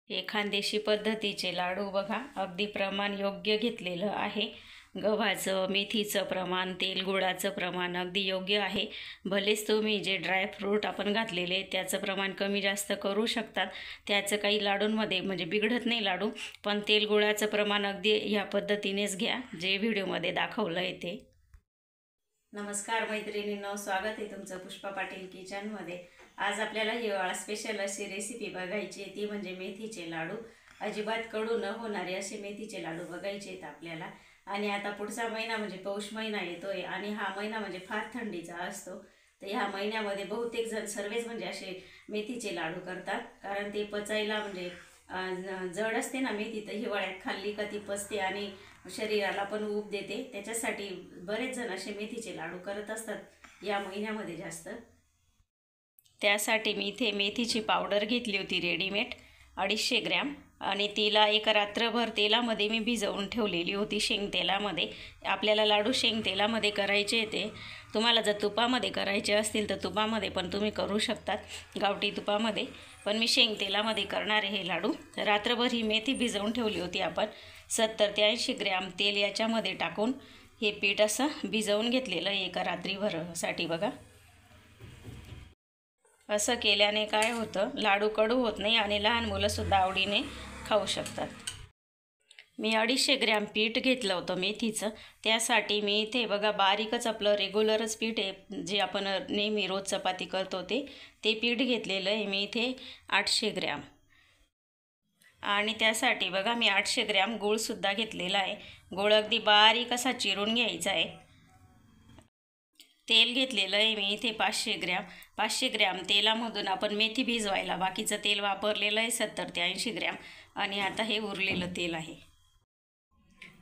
हे खानदेशी पद्धतीचे लाडू बघा, अगदी प्रमाण योग्य घेतलेलं आहे. गव्हाचं, मेथीचं प्रमाण, तेल गुळाचं प्रमाण अगदी योग्य आहे. भलेच तुम्ही जे ड्रायफ्रूट आपण घातलेले त्याचं प्रमाण कमी जास्त करू शकतात, त्याचं काही लाडूंमध्ये म्हणजे बिघडत नाही लाडू. पण तेल गुळाचं प्रमाण अगदी ह्या पद्धतीनेच घ्या जे व्हिडिओमध्ये दाखवलं आहे ते. नमस्कार मैत्रिणींनो, स्वागत आहे तुमचं पुष्पा पाटील किचनमध्ये. आज आपल्याला हिवाळा स्पेशल अशी रेसिपी बघायची आहे, ती म्हणजे मेथीचे लाडू. अजिबात कडू न होणारे असे मेथीचे लाडू बघायचे आहेत आपल्याला. आणि आता पुढचा महिना म्हणजे पौष महिना येतोय आणि हा महिना म्हणजे फार थंडीचा असतो. तर ह्या महिन्यामध्ये बहुतेक जण सर्वच म्हणजे असे मेथीचे लाडू करतात, कारण ते पचायला म्हणजे जड असते ना मेथी, तर हिवाळ्यात खाल्ली का ती पचते आणि शरीराला पण ऊब देते. त्याच्यासाठी बरेच जण असे मेथीचे लाडू करत असतात या महिन्यामध्ये जास्त. त्यासाठी मी इथे मेथीची पावडर घेतली होती रेडीमेड 250 ग्रॅम, आणि तिला एक रात्रभर तेलामध्ये मी भिजवून ठेवलेली होती, शेंगतेलामध्ये. आपल्याला लाडू शेंगतेलामध्ये करायचे ते. तुम्हाला जर तुपामध्ये करायचे असतील तर तुपामध्ये पण तुम्ही करू शकतात, गावठी तुपामध्ये. पण मी शेंगतेलामध्ये करणार आहे हे लाडू. तर रात्रभर ही मेथी भिजवून ठेवली होती आपण. 70 ते 80 ग्रॅम तेल याच्यामध्ये टाकून हे पीठ असं भिजवून घेतलेलं एका रात्रीभरसाठी बघा. असं केल्याने काय होतं, लाडू कडू होत नाही आणि लहान मुलंसुद्धा आवडीने खाऊ शकतात. मी 250 ग्रॅम पीठ घेतलं होतं मेथीचं. त्यासाठी मी इथे बघा बारीकच आपलं रेग्युलरच पीठ आहे, जे आपण नेहमी रोज चपाती करतो ते पीठ घेतलेलं आहे मी इथे 800 ग्रॅम. आणि त्यासाठी बघा मी 800 ग्रॅम गूळसुद्धा घेतलेला आहे. गूळ अगदी बारीक असा चिरून घ्यायचा आहे. तेल घेतलेलं आहे मी इथे 500 ग्रॅम. 500 ग्रॅम तेलामधून आपण मेथी भिजवायला बाकीचं तेल वापरलेलं आहे 70 ते 80 ग्रॅम. आणि आता हे उरलेलं तेल आहे.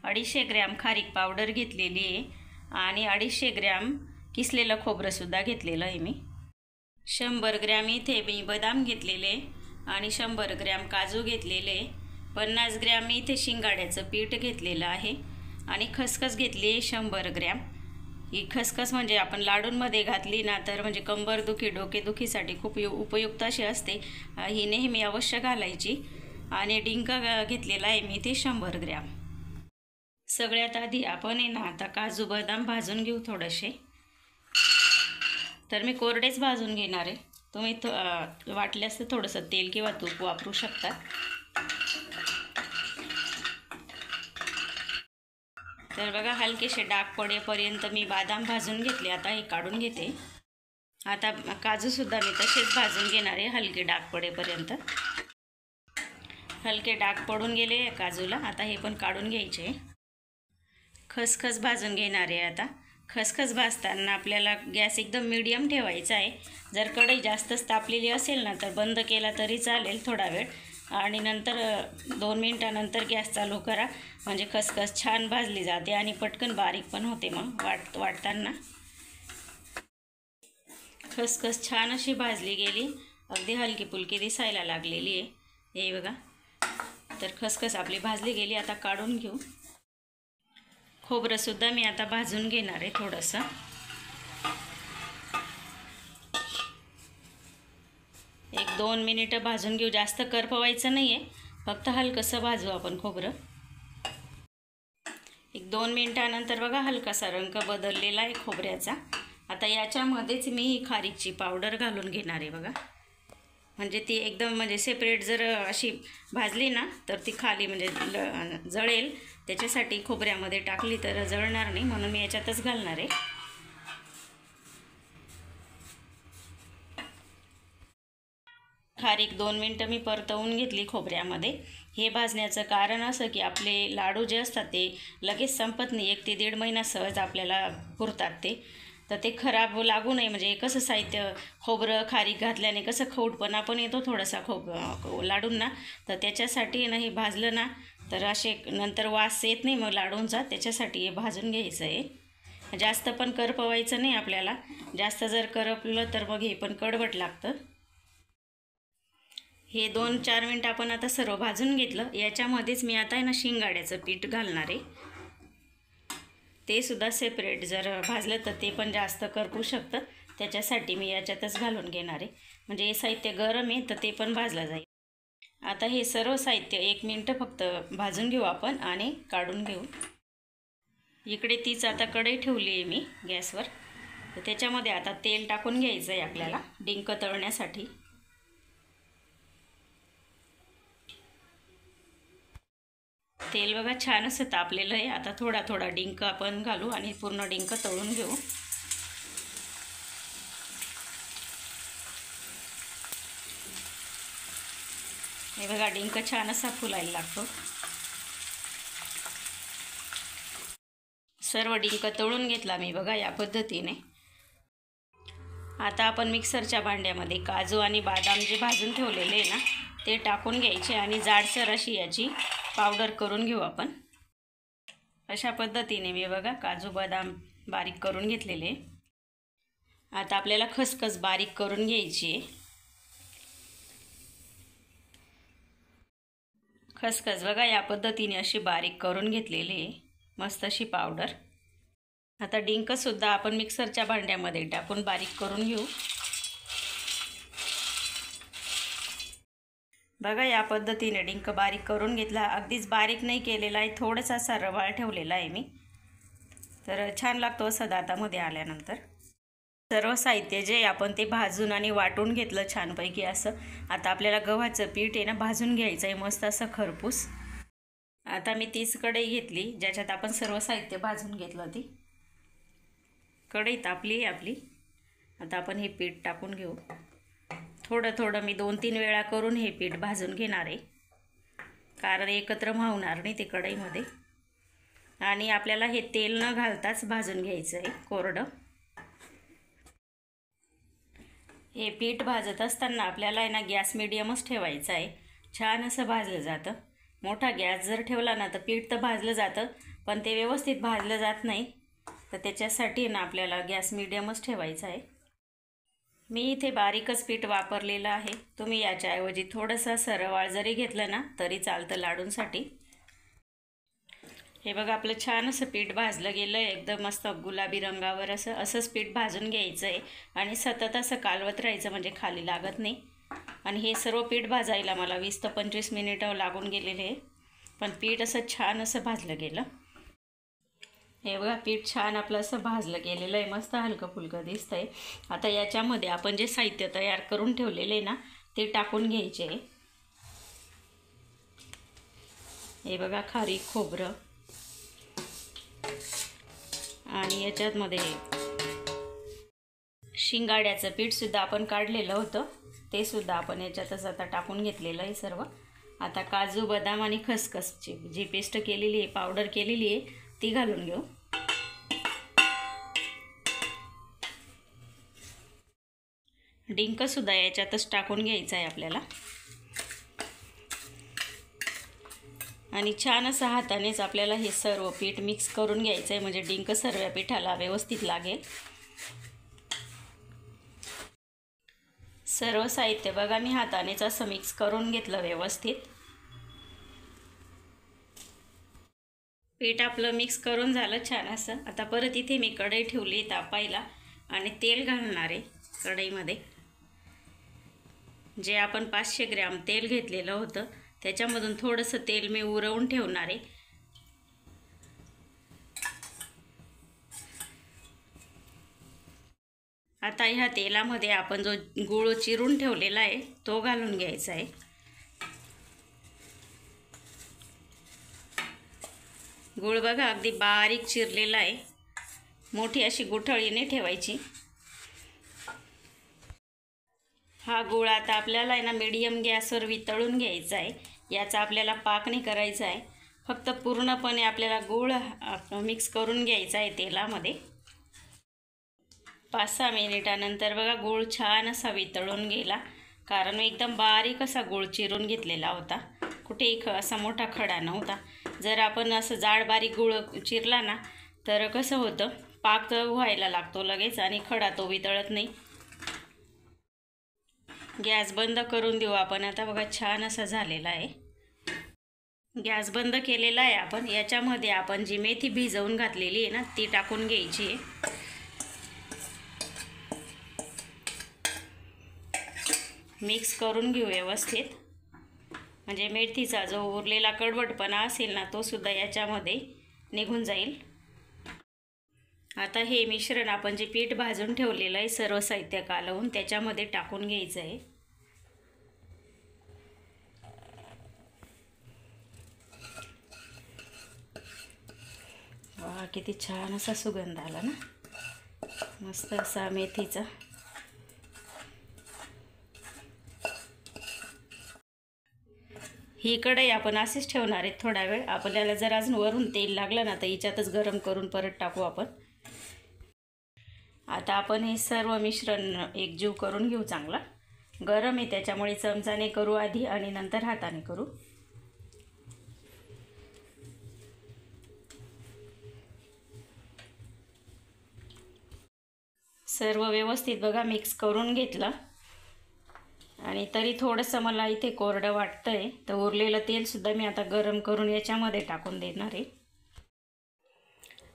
250 ग्रॅम खारीक पावडर घेतलेली आहे आणि 250 ग्रॅम किसलेलं खोबरंसुद्धा घेतलेलं आहे मी. 100 ग्रॅम इथे मी बदाम घेतलेले आणि 100 ग्रॅम काजू घेतलेले. 50 ग्रॅम मी इथे शिंगाड्याचं पीठ घेतलेलं आहे आणि खसखस घेतली 100 ग्रॅम. ही खसखस म्हणजे आपण लाडूंमध्ये घातली ना तर म्हणजे कंबरदुखी, डोकेदुखीसाठी खूप उपयुक्त अशी असते. ही नेहमी अवश्य घालायची. आणि डिंक घेतलेला आहे मी इथे 100 ग्रॅम. सगळ्यात आधी आपण आहे ना आता काजू बदाम भाजून घेऊ थोडेसे. तर मी कोरडेच भाजून घेणार आहे. तुम्ही वाटल्यास थोडंसं तेल किंवा तूप वापरू शकता. तर बघा हलकेसे डाग पडेपर्यंत मी बदाम भाजून घेतले. आता हे काढून घेते. आता काजूसुद्धा मी तसेच भाजून घेणार आहे हलके डाग पडेपर्यंत. हलके डाग पडून गेले काजूला, आता हे पण काढून घ्यायचे. खसखस भाजून घेणार आहे आता. खसखस भाजताना आपल्याला गॅस एकदम मीडियम ठेवायचा आहे. जर कढई जास्तच तापलेली असेल ना तर बंद केला तरी चालेल थोडा वेळ, आणि नंतर 2 मिनिटानंतर गॅस चालू करा. म्हणजे खसखस छान भाजली जाते आणि पटकन बारीक पण होते. मग वाटताना खसखस छान अशी भाजली गेली, अगदी हलकी फुलकी दिसायला लागलेली आहे हे बघा. तर खसखस आपली भाजली गेली. आता काढून घेऊ. खोबरंसुद्धा मी आता भाजून घेणार आहे थोडंसं. एक 2 मिनिटं भाजून घेऊ. जास्त करपवायचं नाही आहे, फक्त हलकंसं भाजू आपण खोबरं. एक 2 मिनिटानंतर बघा हलकासा रंग बदललेला आहे खोबऱ्याचा. आता याच्यामध्येच मी ही खारीकची पावडर घालून घेणार आहे बघा. म्हणजे ती एकदम म्हणजे सेपरेट जर अशी भाजली ना तर ती खाली म्हणजे जळेल. त्याच्यासाठी खोबऱ्यामध्ये टाकली तर जळणार नाही, म्हणून मी याच्यातच घालणार आहे. खारीक 2 मिनिटं मी परतवून घेतली खोबऱ्यामध्ये. हे भाजण्याचं कारण असं की आपले लाडू जे असतात ते लगेच संपत नाही, 1 ते 1.5 महिना सहज आपल्याला पुरतात ते. तर ते खराब लागू नये म्हणजे कसं साहित्य, खोबरं खारीक घातल्याने कसं खवटपणा पण येतो थोडासा लाडूंना. तर त्याच्यासाठी ना हे भाजलं ना तर असे नंतर वास येत नाही मग लाडूंचा. त्याच्यासाठी हे भाजून घ्यायचं आहे. जास्त पण करपवायचं नाही आपल्याला. जास्त जर करपलं तर मग हे पण कडवट लागतं. हे 2-4 मिनटं आपण आता सर्व भाजून घेतलं. याच्यामध्येच मी आता आहे ना शिंगाड्याचं पीठ घालणार आहे. ते सुद्धा सेपरेट जर भाजलं तर ते पण जास्त करपू शकतं. त्याच्यासाठी मी याच्यातच घालून घेणार आहे. म्हणजे हे साहित्य गरम आहे तर ते पण भाजलं जाईल. आता हे सर्व साहित्य 1 मिनिट फक्त भाजून घेऊ आपण आणि काढून घेऊ। इकडे तीच आता कढई ठेवली आहे मी गॅसवर, तर त्याच्यामध्ये आता तेल टाकून घ्यायचं आहे आपल्याला डिंक तळण्यासाठी। तेल बघा छान असं तापलेलं आहे। आता थोडा थोडा डिंक आपण घालू आणि पूर्ण डिंक तळून घेऊ। हे बघा डिंक छान असा फुलायला लागतो। सर्व डिंक तळून घेतला मी बघा या पद्धतीने। आता आपण मिक्सरच्या भांड्यामध्ये काजू आणि बदाम जे भाजून ठेवलेले आहे ना ते टाकून घ्यायचे आणि जाडसर अशी याची पावडर करून घेऊ आपण। अशा पद्धतीने मी बघा काजू बदाम बारीक करून घेतलेले। आता आपल्याला खसखस बारीक करून घ्यायची आहे। खसखस बघा या पद्धतीने अशी बारीक करून घेतलेली आहे, मस्त अशी पावडर। आता डिंक सुद्धा आपण मिक्सरच्या भांड्यामध्ये टाकून बारीक करून घेऊ। बघा या पद्धतीने डिंक बारीक करून घेतला। अगदीच बारीक नाही केलेला आहे, थोडासा असा रवाळ ठेवलेला आहे मी, तर छान लागतो असं दातामध्ये आल्यानंतर। सर्व साहित्य जे आपण ते भाजून आणि वाटून घेतलं छानपैकी असं। आता आपल्याला गव्हाचं पीठ आहे ना भाजून घ्यायचं आहे मस्त असं खरपूस। आता मी तीच कढई घेतली ज्याच्यात आपण सर्व साहित्य भाजून घेतलं। ती कढई तापली आहे आपली। आता आपण हे पीठ टाकून घेऊ। थोडं थोडं मी 2-3 वेळा करून हे पीठ भाजून घेणार आहे, कारण एकत्र मावणार नाही ते कढईमध्ये। आणि आपल्याला हे तेल न घालताच भाजून घ्यायचं आहे कोरडं। हे पीठ भाजत असताना आपल्याला आहे ना गॅस मीडियमच ठेवायचा आहे, छान असं भाजलं जातं। मोठा गॅस जर ठेवला ना तर पीठ तर भाजलं जातं पण ते व्यवस्थित भाजलं जात नाही, तर त्याच्यासाठी ना आपल्याला गॅस मीडियमच ठेवायचा आहे। मी इथे बारीकच पीठ वापरलेलं आहे, तुम्ही याच्याऐवजी थोडंसं सरवाळ जरी घेतलं ना तरी चालतं लाडूंसाठी। हे बघा आपलं छान असं पीठ भाजलं गेलं आहे, एकदम मस्त गुलाबी रंगावर असंच पीठ भाजून घ्यायचं आहे आणि सतत असं कालवत राहायचं म्हणजे खाली लागत नाही। आणि हे सर्व पीठ भाजायला मला 20 ते 25 मिनिटं लागून गेलेले आहे, पण पीठ असं छान असं भाजलं गेलं। हे बघा पीठ छान आपलं असं भाजलं गेलेलं आहे, मस्त हलकं फुलकं दिसतंय। आता याच्यामध्ये आपण जे साहित्य तयार करून ठेवलेले आहे ना ते टाकून घ्यायचे। हे बघा खारीक खोबरं आणि याच्यामध्ये शिंगाड्याचं पीठ सुद्धा आपण काढलेलं होतं, ते सुद्धा आपण याच्यातच आता टाकून घेतलेलं आहे सर्व। आता काजू बदाम आणि खसखसची जी पेस्ट केलेली आहे, पावडर केलेली आहे, ती घालून घेऊ। डिंक सुद्धा याच्यातच टाकून घ्यायचं आहे आपल्याला आणि छान असं हातानेच आपल्याला हे सर्व पीठ मिक्स करून घ्यायचं आहे, म्हणजे डिंक सर्व पिठाला व्यवस्थित लागेल। सर्व साहित्य बघा मी हातानेच असं मिक्स करून घेतलं व्यवस्थित। पीठ आपलं मिक्स करून झालं छान असं। आता परत इथे मी कढई ठेवली तापायला आणि तेल घालणार आहे कढईमध्ये। जे आपण 500 ग्रॅम तेल घेतलेलं होतं त्याच्यामधून थोडंसं तेल मी उरवून ठेवणार आहे। आता ह्या तेलामध्ये आपण जो गूळ चिरून ठेवलेला आहे तो घालून घ्यायचा आहे। गूळ बघा अगदी बारीक चिरलेला आहे, मोठी अशी गुठळी नाही ठेवायची। हा गूळ आता आपल्याला आहे ना मीडियम गॅसवर वितळून घ्यायचा आहे, याचा आपल्याला पाक नाही करायचा आहे, फक्त पूर्णपणे आपल्याला गूळ मिक्स करून घ्यायचा आहे तेलामध्ये। 5-6 मिनिटानंतर बघा गूळ छान असा वितळून गेला, कारण मी एकदम बारीक असा गूळ चिरून घेतलेला होता, कुठेही असा मोठा खडा नव्हता। जर आपण असं जाड बारीक गूळ चिरला ना तर कसं होतं, पाक व्हायला लागतो लगेच आणि खडा तो वितळत नाही। गॅस बंद करून देऊ आपण। आता बघा छान असा झालेला आहे। गॅस बंद केलेला आहे आपण। याच्यामध्ये आपण जी मेथी भिजवून घातलेली आहे ना ती टाकून घ्यायची आहे। मिक्स करून घेऊ व्यवस्थित। म्हणजे मेथीचा जो उरलेला कडवटपणा असेल ना तो सुद्धा याच्यामध्ये निघून जाईल। आता हे मिश्रण आपण जे पीठ भाजून ठेवलेलं आहे सर्व साहित्य कालवून त्याच्यामध्ये टाकून घ्यायचं आहे। वा, किती छान असा सुगंध आला ना, मस्त असा मेथीचा। ही कढई आपण अशीच ठेवणार आहे थोडा वेळ। आपल्याला जर अजून वरून तेल लागलं ना तर हिच्यातच गरम करून परत टाकू आपण। आता आपण हे सर्व मिश्रण एकजीव करून घेऊ चांगला। गरम आहे त्याच्यामुळे चमचाने करू आधी आणि नंतर हाताने करू। सर्व व्यवस्थित बघा मिक्स करून घेतलं आणि तरी थोडंसं मला इथे कोरडं वाटतंय, तर उरलेलं तेल सुद्धा मी आता गरम करून याच्यामध्ये टाकून देणार आहे।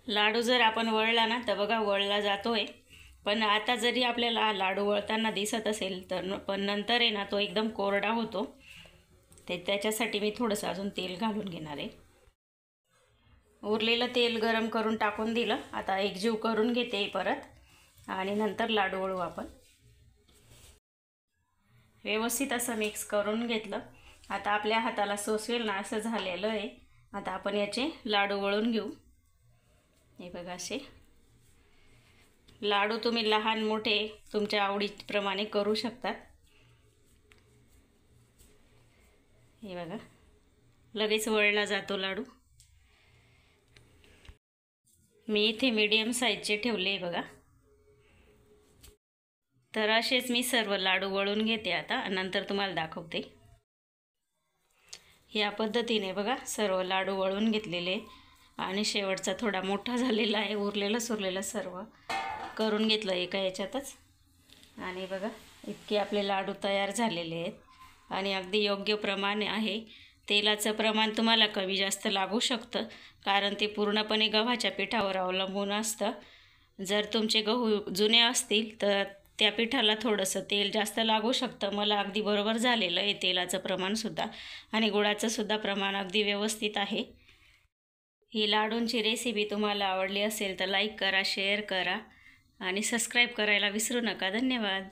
लाडू जर आपण वळला ना तर बघा वळला जातोय, पण आता जरी आपल्याला लाडू वळताना दिसत असेल तर पण नंतर आहे ना तो एकदम कोरडा होतो। त्याच्यासाठी मी थोडंसं अजून तेल घालून घेणार आहे। उरलेलं तेल गरम करून टाकून दिलं। आता एकजीव करून घेते परत आणि नंतर लाडू वळू आपण। व्यवस्थित असं मिक्स करून घेतलं। आता आपल्या हाताला सोसवेल ना असं झालेलं आहे। आता आपण याचे लाडू वळून घेऊ। हे बघा असे लाडू तुम्ही लहान मोठे तुमच्या आवडीप्रमाणे करू शकतात। हे बघा लगेच वळला जातो लाडू। मी इथे मीडियम साईजचे ठेवले बघा। तर असेच मी सर्व लाडू वळून घेते आता, नंतर तुम्हाला दाखवते। या पद्धतीने बघा सर्व लाडू वळून घेतलेले आणि शेवटचा थोडा मोठा झालेला आहे। उरलेलं सुरलेलं सर्व करून घेतलं एका याच्यातच आणि बघा इतके आपले लाडू तयार झालेले आहेत आणि अगदी योग्य प्रमाण आहे। तेलाचं प्रमाण तुम्हाला कमी जास्त लागू शकतं कारण ते पूर्णपणे गव्हाच्या पिठावर अवलंबून असतं। जर तुमचे गहू जुने असतील तर त्या पिठाला थोडंसं तेल जास्त लागू शकतं। मला अगदी बरोबर झालेलं आहे तेलाचं प्रमाणसुद्धा आणि गुळाचं सुद्धा प्रमाण अगदी व्यवस्थित आहे। ही लाडूंची रेसिपी तुम्हाला आवडली असेल तर लाईक करा, शेअर करा आणि सबस्क्राईब करायला विसरू नका। धन्यवाद।